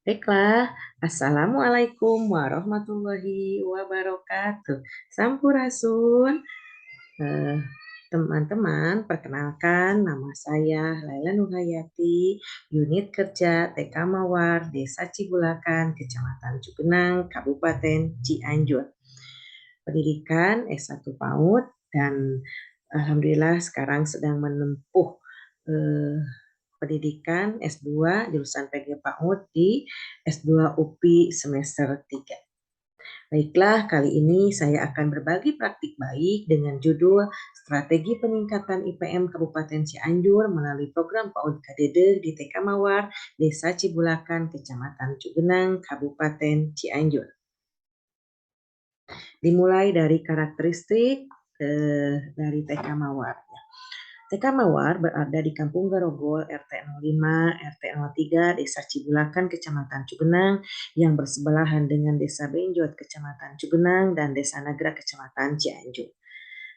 Baiklah, Assalamualaikum warahmatullahi wabarakatuh. Sampurasun, eh, teman-teman, perkenalkan nama saya Laila Nurhayati, unit kerja TK Mawar, Desa Cibulakan, Kecamatan Cugenang, Kabupaten Cianjur. Pendidikan S1 PAUD dan alhamdulillah sekarang sedang menempuh eh, pendidikan S2 jurusan PG PAUD di S2 UPI semester 3. Baiklah, kali ini saya akan berbagi praktik baik dengan judul Strategi Peningkatan IPM Kabupaten Cianjur melalui program PAUD KDD di TK Mawar, Desa Cibulakan, Kecamatan Cugenang, Kabupaten Cianjur. Dimulai dari karakteristik dari TK Mawar. TK Mawar berada di Kampung Garogol, RT 05, RT 03, Desa Cibulakan, Kecamatan Cugenang, yang bersebelahan dengan Desa Benjot, Kecamatan Cugenang, dan Desa Nagra, Kecamatan Cianjur.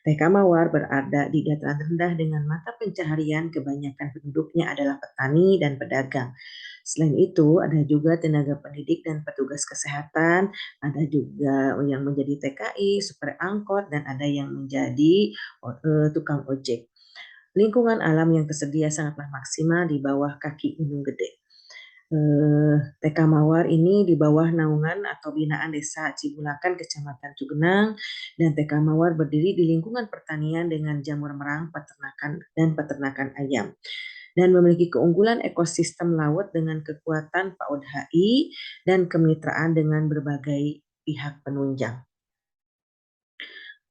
TK Mawar berada di dataran rendah dengan mata pencaharian kebanyakan penduduknya adalah petani dan pedagang. Selain itu, ada juga tenaga pendidik dan petugas kesehatan, ada juga yang menjadi TKI, supir angkot, dan ada yang menjadi tukang ojek. Lingkungan alam yang tersedia sangatlah maksimal di bawah kaki Gunung Gede. TK Mawar ini di bawah naungan atau binaan Desa Cibulakan, Kecamatan Cugenang, dan TK Mawar berdiri di lingkungan pertanian dengan jamur merang, peternakan, dan peternakan ayam. Dan memiliki keunggulan ekosistem laut dengan kekuatan PAUD HI dan kemitraan dengan berbagai pihak penunjang.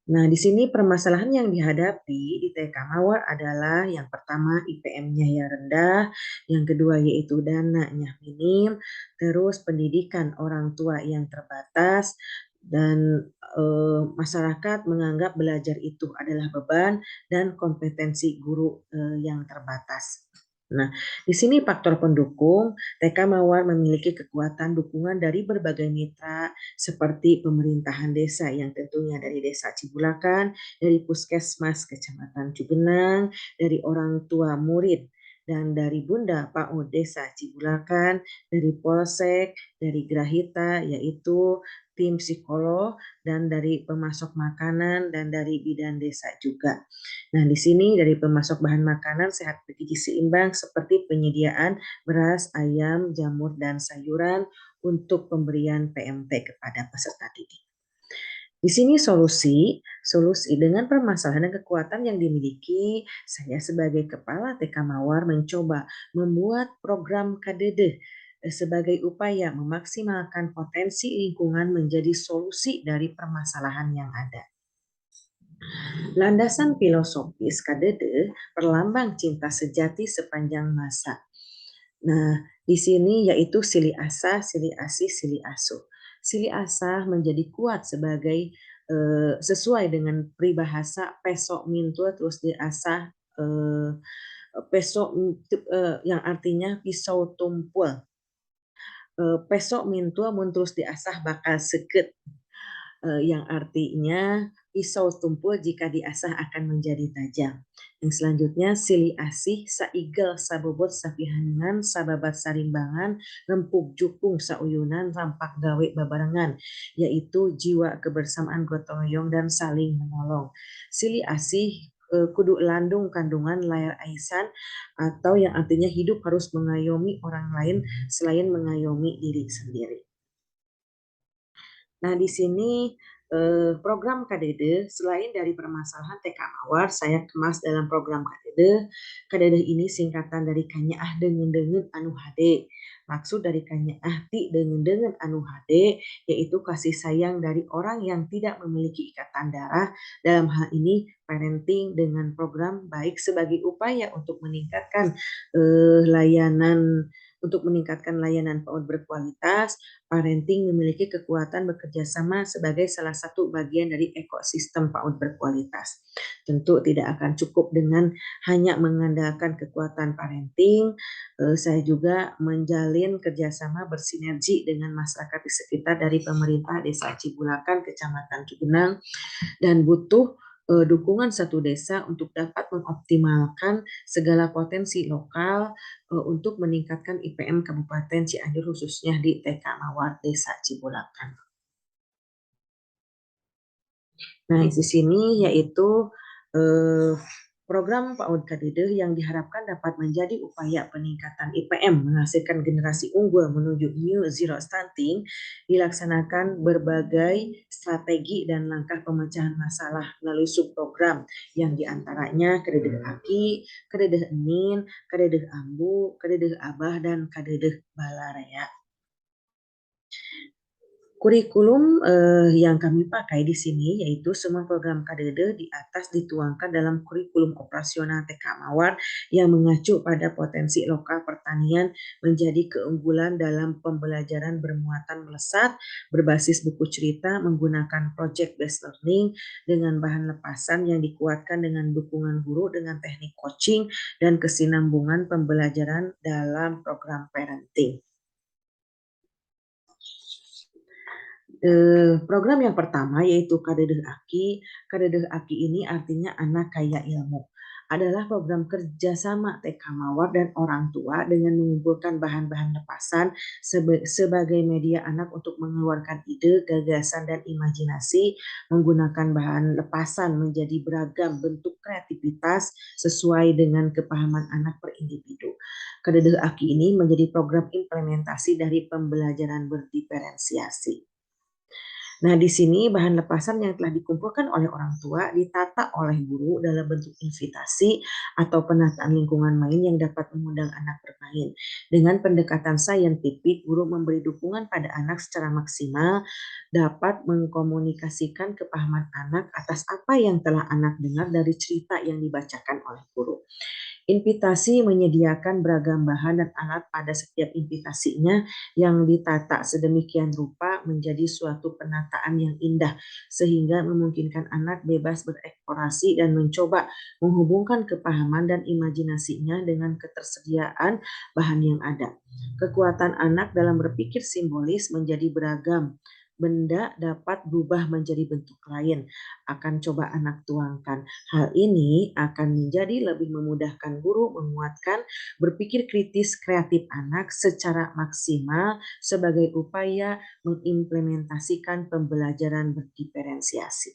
Nah, di sini permasalahan yang dihadapi di TK Mawar adalah yang pertama IPM-nya yang rendah, yang kedua yaitu dananya minim, terus pendidikan orang tua yang terbatas, dan masyarakat menganggap belajar itu adalah beban dan kompetensi guru yang terbatas. Nah, di sini faktor pendukung, TK Mawar memiliki kekuatan dukungan dari berbagai mitra seperti pemerintahan desa yang tentunya dari Desa Cibulakan, dari Puskesmas Kecamatan Cugenang, dari orang tua murid, dan dari Bunda PAUD Desa Cibulakan, dari Polsek, dari Grahita yaitu tim psikolog, dan dari pemasok makanan, dan dari bidan desa juga. Nah, di sini dari pemasok bahan makanan sehat bergizi seimbang seperti penyediaan beras, ayam, jamur, dan sayuran untuk pemberian PMT kepada peserta didik. Di sini solusi dengan permasalahan dan kekuatan yang dimiliki, saya sebagai kepala TK Mawar mencoba membuat program KDD sebagai upaya memaksimalkan potensi lingkungan menjadi solusi dari permasalahan yang ada. Landasan filosofis KDD perlambang cinta sejati sepanjang masa. Nah, di sini yaitu sili asah, sili asih, sili asuh. Sili asah menjadi kuat sebagai sesuai dengan peribahasa pesok mintul terus diasah pesok yang artinya pisau tumpul. Pesok mintul mun terus diasah bakal seket. Yang artinya pisau tumpul jika diasah akan menjadi tajam. Yang selanjutnya sili asih saigel sabobot sapihangan sababat sarimbangan rempuk jukung sauyunan rampak gawe babarengan, yaitu jiwa kebersamaan gotong royong dan saling menolong. Sili asih kudu landung kandungan layar aisan atau yang artinya hidup harus mengayomi orang lain selain mengayomi diri sendiri. Nah, di sini program KDD selain dari permasalahan TK Mawar, saya kemas dalam program KDD. KDD ini singkatan dari Kanyaah Dengen-Dengen Anu HD. Maksud dari Kanyaah Ti Dengen-Dengen Anu HD yaitu kasih sayang dari orang yang tidak memiliki ikatan darah, dalam hal ini parenting dengan program baik sebagai upaya untuk meningkatkan layanan PAUD berkualitas. Parenting memiliki kekuatan bekerja sama sebagai salah satu bagian dari ekosistem PAUD berkualitas. Tentu tidak akan cukup dengan hanya mengandalkan kekuatan parenting. Saya juga menjalin kerjasama bersinergi dengan masyarakat di sekitar dari pemerintah Desa Cibulakan, Kecamatan Cugenang, dan butuh dukungan satu desa untuk dapat mengoptimalkan segala potensi lokal untuk meningkatkan IPM Kabupaten Cianjur khususnya di TK Mawar Desa Cibulakan. Nah, di sini yaitu eh, program PAUD Kadede yang diharapkan dapat menjadi upaya peningkatan IPM menghasilkan generasi unggul menuju New Zero Stunting dilaksanakan berbagai strategi dan langkah pemecahan masalah melalui subprogram yang diantaranya Kadede Aki, Kadede Enin, Kadede Ambu, Kadede Abah, dan Kadede Balarea. Kurikulum yang kami pakai di sini yaitu semua program KDD di atas dituangkan dalam kurikulum operasional TK Mawar yang mengacu pada potensi lokal pertanian menjadi keunggulan dalam pembelajaran bermuatan melesat berbasis buku cerita menggunakan project based learning dengan bahan lepasan yang dikuatkan dengan dukungan guru dengan teknik coaching dan kesinambungan pembelajaran dalam program parenting. Program yang pertama yaitu Kadedeh Aki. Kadedeh Aki ini artinya anak kaya ilmu. Adalah program kerjasama TK Mawar dan orang tua dengan mengumpulkan bahan-bahan lepasan sebagai media anak untuk mengeluarkan ide, gagasan, dan imajinasi menggunakan bahan lepasan menjadi beragam bentuk kreativitas sesuai dengan kepahaman anak per individu. Kadedeh Aki ini menjadi program implementasi dari pembelajaran berdiferensiasi. Nah, di sini bahan lepasan yang telah dikumpulkan oleh orang tua ditata oleh guru dalam bentuk invitasi atau penataan lingkungan main yang dapat mengundang anak bermain. Dengan pendekatan saintifik, guru memberi dukungan pada anak secara maksimal, dapat mengkomunikasikan kepahaman anak atas apa yang telah anak dengar dari cerita yang dibacakan oleh guru. Invitasi menyediakan beragam bahan dan alat pada setiap invitasinya yang ditata sedemikian rupa menjadi suatu penataan yang indah sehingga memungkinkan anak bebas bereksplorasi dan mencoba menghubungkan kepahaman dan imajinasinya dengan ketersediaan bahan yang ada. Kekuatan anak dalam berpikir simbolis menjadi beragam. Benda dapat berubah menjadi bentuk lain. Akan coba anak tuangkan. Hal ini akan menjadi lebih memudahkan guru menguatkan berpikir kritis kreatif anak secara maksimal sebagai upaya mengimplementasikan pembelajaran berdiferensiasi.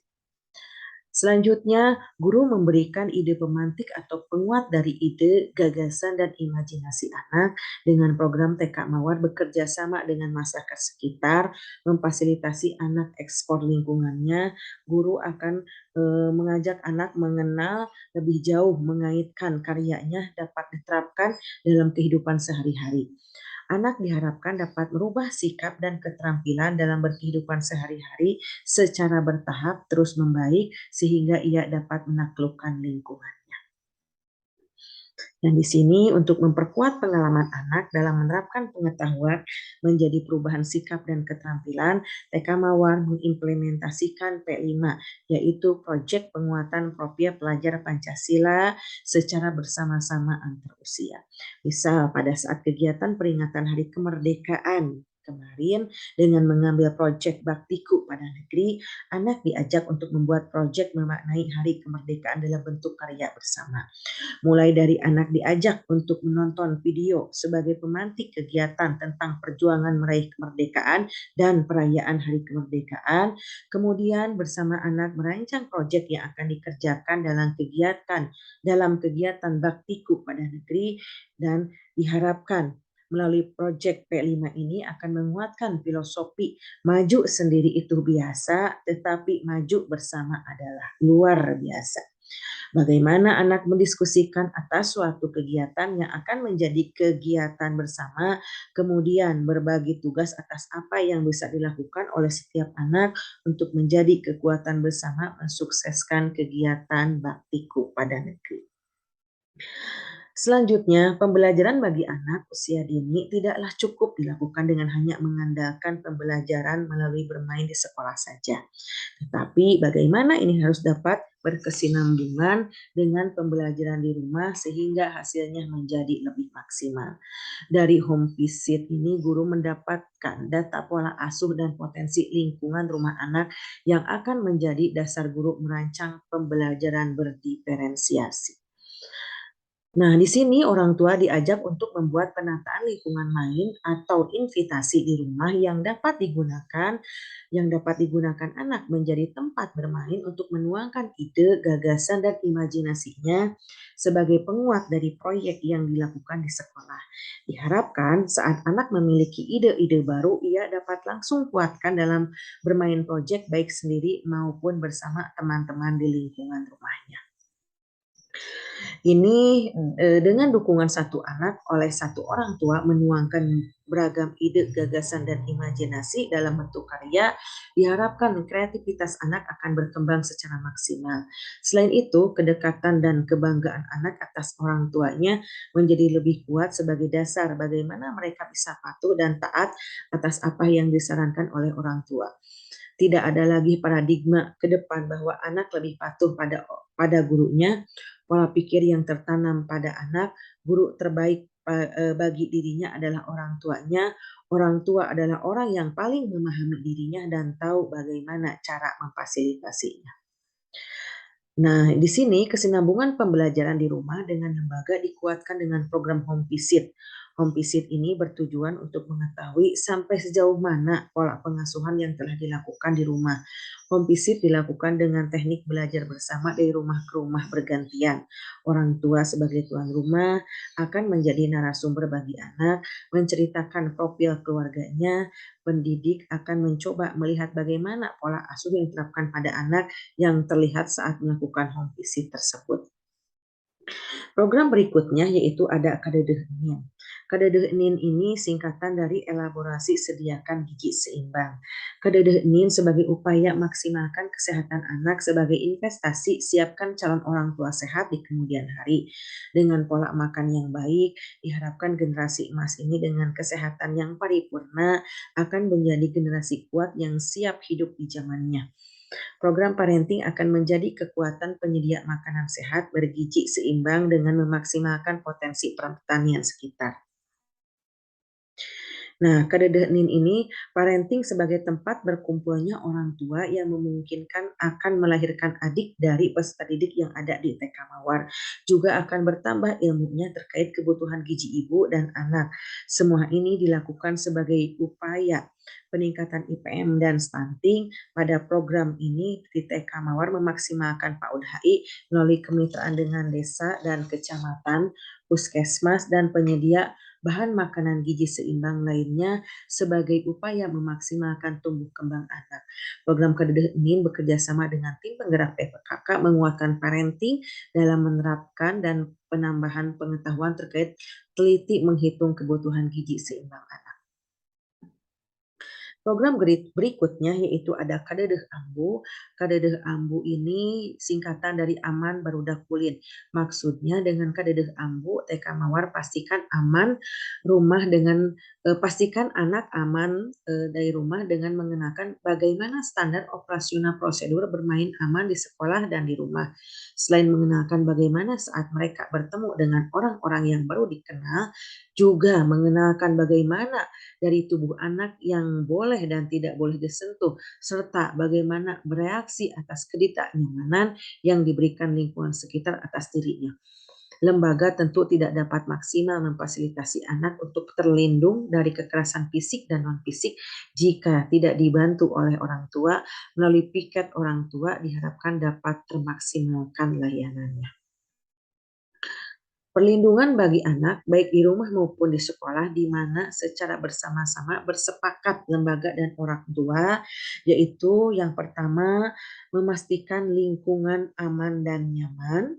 Selanjutnya, guru memberikan ide pemantik atau penguat dari ide, gagasan, dan imajinasi anak dengan program TK Mawar bekerja sama dengan masyarakat sekitar, memfasilitasi anak ekspor lingkungannya. Guru akan mengajak anak mengenal lebih jauh, mengaitkan karyanya dapat diterapkan dalam kehidupan sehari-hari. Anak diharapkan dapat merubah sikap dan keterampilan dalam berkehidupan sehari-hari secara bertahap terus membaik sehingga ia dapat menaklukkan lingkungan. Dan di sini untuk memperkuat pengalaman anak dalam menerapkan pengetahuan menjadi perubahan sikap dan keterampilan, TK Mawar mengimplementasikan P5, yaitu Proyek Penguatan Profil Pelajar Pancasila secara bersama-sama antar usia. Misal pada saat kegiatan peringatan Hari Kemerdekaan kemarin dengan mengambil proyek Baktiku pada negeri, anak diajak untuk membuat proyek memaknai Hari Kemerdekaan dalam bentuk karya bersama. Mulai dari anak diajak untuk menonton video sebagai pemantik kegiatan tentang perjuangan meraih kemerdekaan dan perayaan Hari Kemerdekaan, kemudian bersama anak merancang proyek yang akan dikerjakan dalam kegiatan baktiku pada negeri dan diharapkan melalui proyek P5 ini akan menguatkan filosofi maju sendiri itu biasa, tetapi maju bersama adalah luar biasa. Bagaimana anak mendiskusikan atas suatu kegiatan yang akan menjadi kegiatan bersama, kemudian berbagi tugas atas apa yang bisa dilakukan oleh setiap anak untuk menjadi kekuatan bersama mensukseskan kegiatan baktiku pada negeri. Selanjutnya, pembelajaran bagi anak usia dini tidaklah cukup dilakukan dengan hanya mengandalkan pembelajaran melalui bermain di sekolah saja. Tetapi bagaimana ini harus dapat berkesinambungan dengan pembelajaran di rumah sehingga hasilnya menjadi lebih maksimal. Dari home visit ini guru mendapatkan data pola asuh dan potensi lingkungan rumah anak yang akan menjadi dasar guru merancang pembelajaran berdiferensiasi. Nah, di sini orang tua diajak untuk membuat penataan lingkungan main atau invitasi di rumah yang dapat digunakan anak menjadi tempat bermain untuk menuangkan ide, gagasan, dan imajinasinya sebagai penguat dari proyek yang dilakukan di sekolah. Diharapkan saat anak memiliki ide-ide baru, ia dapat langsung kuatkan dalam bermain proyek baik sendiri maupun bersama teman-teman di lingkungan rumahnya. Ini dengan dukungan satu anak oleh satu orang tua menuangkan beragam ide, gagasan, dan imajinasi dalam bentuk karya, diharapkan kreativitas anak akan berkembang secara maksimal. Selain itu, kedekatan dan kebanggaan anak atas orang tuanya menjadi lebih kuat sebagai dasar bagaimana mereka bisa patuh dan taat atas apa yang disarankan oleh orang tua. Tidak ada lagi paradigma ke depan bahwa anak lebih patuh pada gurunya, pola pikir yang tertanam pada anak, guru terbaik bagi dirinya adalah orang tuanya, orang tua adalah orang yang paling memahami dirinya dan tahu bagaimana cara memfasilitasinya. Nah, di sini kesinambungan pembelajaran di rumah dengan lembaga dikuatkan dengan program home visit. Home visit ini bertujuan untuk mengetahui sampai sejauh mana pola pengasuhan yang telah dilakukan di rumah. Home visit dilakukan dengan teknik belajar bersama dari rumah ke rumah bergantian. Orang tua sebagai tuan rumah akan menjadi narasumber bagi anak, menceritakan profil keluarganya, pendidik akan mencoba melihat bagaimana pola asuh yang diterapkan pada anak yang terlihat saat melakukan home visit tersebut. Program berikutnya yaitu ada Kadedehnin. Kadedehnin ini singkatan dari elaborasi sediakan gizi seimbang. Kadedehnin sebagai upaya maksimalkan kesehatan anak sebagai investasi siapkan calon orang tua sehat di kemudian hari. Dengan pola makan yang baik, diharapkan generasi emas ini dengan kesehatan yang paripurna akan menjadi generasi kuat yang siap hidup di zamannya. Program parenting akan menjadi kekuatan penyedia makanan sehat bergizi seimbang dengan memaksimalkan potensi pertanian sekitar. Nah, Kadedehnin ini parenting sebagai tempat berkumpulnya orang tua yang memungkinkan akan melahirkan adik dari peserta didik yang ada di TK Mawar. Juga akan bertambah ilmunya terkait kebutuhan gizi ibu dan anak. Semua ini dilakukan sebagai upaya peningkatan IPM dan stunting. Pada program ini di TK Mawar memaksimalkan PAUD HI melalui kemitraan dengan desa dan kecamatan, puskesmas, dan penyedia bahan makanan gizi seimbang lainnya sebagai upaya memaksimalkan tumbuh kembang anak. Program Kadedeh ini bekerja sama dengan tim penggerak PPKK menguatkan parenting dalam menerapkan dan penambahan pengetahuan terkait teliti menghitung kebutuhan gizi seimbang anak. Program berikutnya yaitu ada Kadedeh Ambu. Kadedeh Ambu ini singkatan dari Aman Barudak Ulin. Maksudnya dengan Kadedeh Ambu, TK Mawar pastikan aman rumah dengan pastikan anak aman dari rumah dengan mengenakan bagaimana standar operasional prosedur bermain aman di sekolah dan di rumah. Selain mengenalkan bagaimana saat mereka bertemu dengan orang-orang yang baru dikenal, juga mengenalkan bagaimana dari tubuh anak yang boleh dan tidak boleh disentuh, serta bagaimana bereaksi atas ketidaknyamanan yang diberikan lingkungan sekitar atas dirinya. Lembaga tentu tidak dapat maksimal memfasilitasi anak untuk terlindung dari kekerasan fisik dan non-fisik jika tidak dibantu oleh orang tua. Melalui piket orang tua diharapkan dapat termaksimalkan layanannya. Perlindungan bagi anak, baik di rumah maupun di sekolah, di mana secara bersama-sama bersepakat lembaga dan orang tua, yaitu yang pertama memastikan lingkungan aman dan nyaman.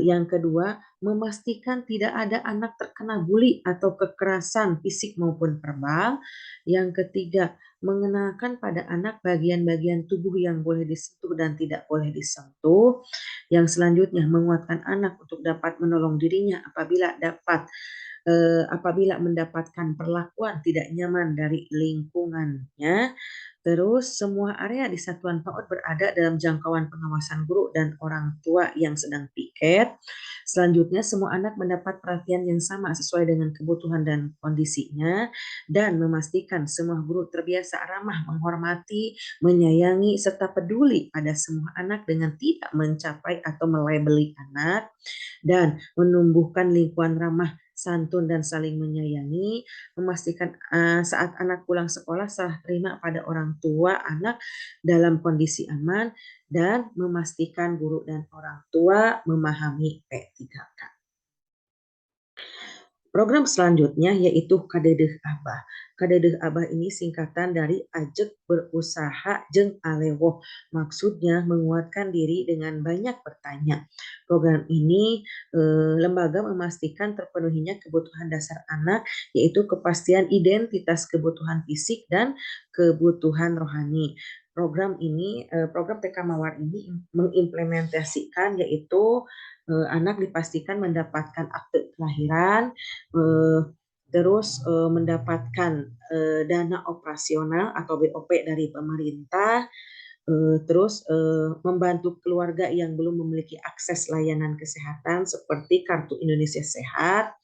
Yang kedua, memastikan tidak ada anak terkena bully atau kekerasan fisik maupun verbal. Yang ketiga, mengenalkan pada anak bagian-bagian tubuh yang boleh disentuh dan tidak boleh disentuh. Yang selanjutnya, menguatkan anak untuk dapat menolong dirinya apabila mendapatkan perlakuan tidak nyaman dari lingkungannya. Terus semua area di satuan PAUD berada dalam jangkauan pengawasan guru dan orang tua yang sedang piket. Selanjutnya, semua anak mendapat perhatian yang sama sesuai dengan kebutuhan dan kondisinya, dan memastikan semua guru terbiasa ramah, menghormati, menyayangi, serta peduli pada semua anak dengan tidak mencapai atau melabeli anak, dan menumbuhkan lingkungan ramah, santun, dan saling menyayangi, memastikan saat anak pulang sekolah serah terima pada orang tua anak dalam kondisi aman, dan memastikan guru dan orang tua memahami P3K. Program selanjutnya yaitu Kadedeh Abah. Kadedeh Abah ini singkatan dari Ajeg Berusaha Jeung Alewoh. Maksudnya menguatkan diri dengan banyak bertanya. Program ini lembaga memastikan terpenuhinya kebutuhan dasar anak, yaitu kepastian identitas kebutuhan fisik dan kebutuhan rohani. Program TK Mawar ini mengimplementasikan, yaitu anak dipastikan mendapatkan akte kelahiran, eh, terus mendapatkan dana operasional atau BOP dari pemerintah, terus membantu keluarga yang belum memiliki akses layanan kesehatan seperti Kartu Indonesia Sehat,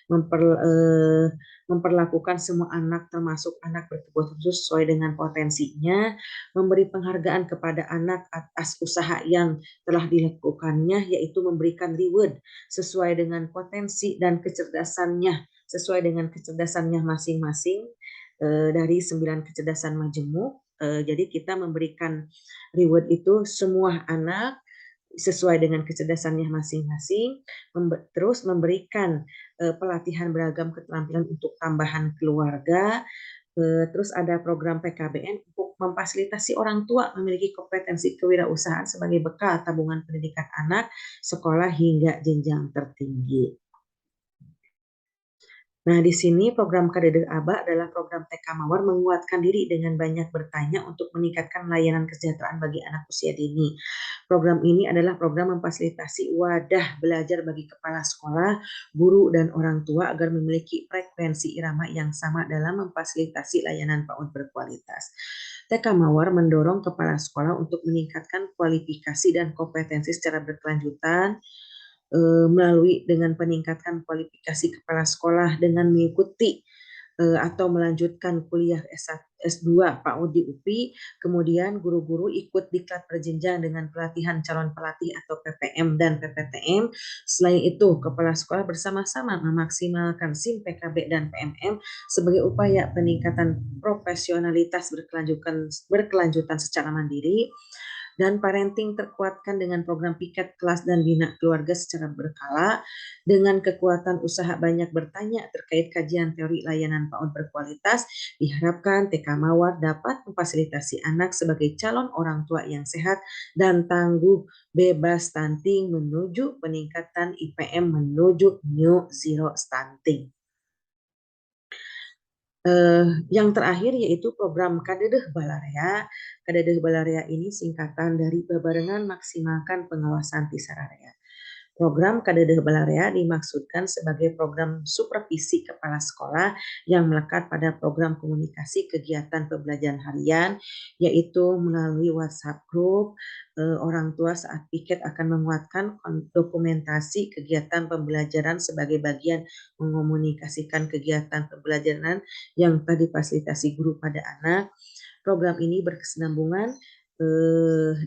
memper, eh, memperlakukan semua anak termasuk anak berkebutuhan khusus sesuai dengan potensinya, memberi penghargaan kepada anak atas usaha yang telah dilakukannya, yaitu memberikan reward sesuai dengan potensi dan kecerdasannya masing-masing, dari 9 kecerdasan majemuk. Jadi kita memberikan reward itu semua anak sesuai dengan kecerdasannya masing-masing, terus memberikan pelatihan beragam keterampilan untuk tambahan keluarga. Terus ada program PKBN untuk memfasilitasi orang tua memiliki kompetensi kewirausahaan sebagai bekal tabungan pendidikan anak sekolah hingga jenjang tertinggi. Nah, di sini program Kadedeh Aba adalah program TK Mawar menguatkan diri dengan banyak bertanya untuk meningkatkan layanan kesejahteraan bagi anak usia dini. Program ini adalah program memfasilitasi wadah belajar bagi kepala sekolah, guru, dan orang tua agar memiliki frekuensi irama yang sama dalam memfasilitasi layanan PAUD berkualitas. TK Mawar mendorong kepala sekolah untuk meningkatkan kualifikasi dan kompetensi secara berkelanjutan, melalui dengan peningkatan kualifikasi kepala sekolah dengan mengikuti atau melanjutkan kuliah S2 PAUD di UPI, kemudian guru-guru ikut diklat berjenjang dengan pelatihan calon pelatih atau PPM dan PPTM. Selain itu, kepala sekolah bersama-sama memaksimalkan SIM, PKB, dan PMM sebagai upaya peningkatan profesionalitas berkelanjutan secara mandiri, dan parenting terkuatkan dengan program piket kelas dan bina keluarga secara berkala. Dengan kekuatan usaha banyak bertanya terkait kajian teori layanan PAUD berkualitas, diharapkan TK Mawar dapat memfasilitasi anak sebagai calon orang tua yang sehat dan tangguh, bebas stunting menuju peningkatan IPM menuju New Zero Stunting. Yang terakhir yaitu program Kadedeh Balarea. Kadedeh Balarea ini singkatan dari Babarengan Maksimalkan Pengawasan Tisararea. Program Kadedeh Balarea dimaksudkan sebagai program supervisi kepala sekolah yang melekat pada program komunikasi kegiatan pembelajaran harian, yaitu melalui WhatsApp group. Orang tua saat piket akan menguatkan dokumentasi kegiatan pembelajaran sebagai bagian mengomunikasikan kegiatan pembelajaran yang telah difasilitasi guru pada anak. Program ini berkesinambungan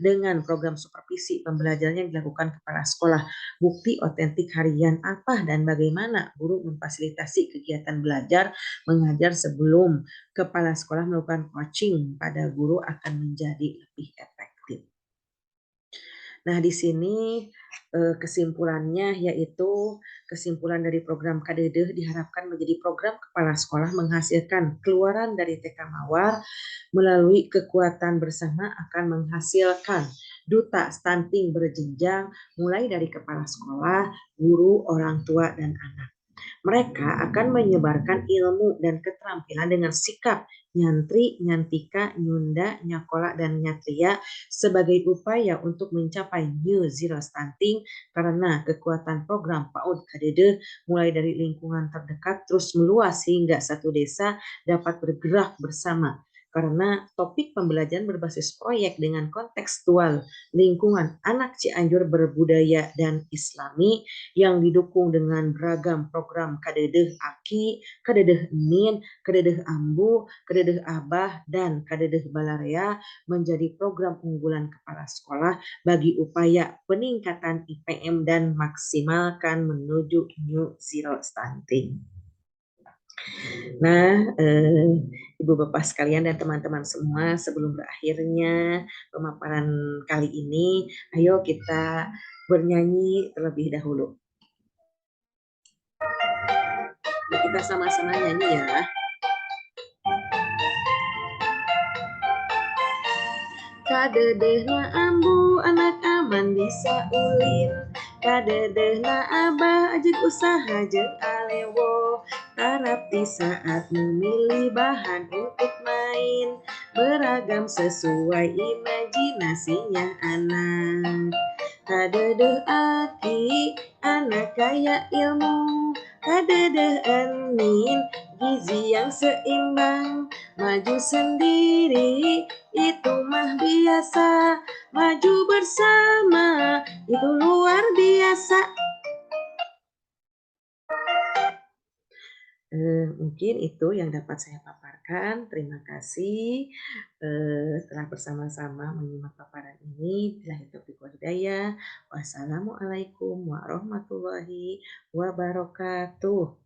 dengan program supervisi pembelajaran yang dilakukan kepala sekolah. Bukti otentik harian apa dan bagaimana guru memfasilitasi kegiatan belajar mengajar sebelum kepala sekolah melakukan coaching pada guru akan menjadi lebih efektif. Nah, di sini kesimpulannya yaitu kesimpulan dari program Kadedeh diharapkan menjadi program kepala sekolah menghasilkan keluaran dari TK Mawar melalui kekuatan bersama akan menghasilkan duta stunting berjenjang mulai dari kepala sekolah, guru, orang tua, dan anak. Mereka akan menyebarkan ilmu dan keterampilan dengan sikap nyantri, nyantika, nyunda, nyakola, dan nyatria sebagai upaya untuk mencapai New Zero Stunting karena kekuatan program PAUD KDD mulai dari lingkungan terdekat terus meluas hingga satu desa dapat bergerak bersama. Karena topik pembelajaran berbasis proyek dengan kontekstual lingkungan anak Cianjur berbudaya dan islami yang didukung dengan beragam program Kadedeh Aki, Kadedeh Nin, Kadedeh Ambu, Kadedeh Abah, dan Kadedeh Balarea menjadi program unggulan kepala sekolah bagi upaya peningkatan IPM dan maksimalkan menuju New Zero Stunting. Nah, Ibu Bapak sekalian dan teman-teman semua, sebelum berakhirnya pemaparan kali ini, ayo kita bernyanyi terlebih dahulu. Kita sama-sama nyanyi ya. Kadedehna ambu anak aman bisa ulin, kadedehna abah ajik usaha jeung alewo, tarap di saat memilih bahan untuk main, beragam sesuai imajinasinya anak. Kadedeh aki anak kaya ilmu, kadedeh enin gizi yang seimbang, maju sendiri itu mah biasa, maju bersama itu luar biasa. Mungkin itu yang dapat saya paparkan. Terima kasih telah bersama-sama menyimak paparan ini. Billahi taufiq wal hidayah. Wassalamualaikum warahmatullahi wabarakatuh.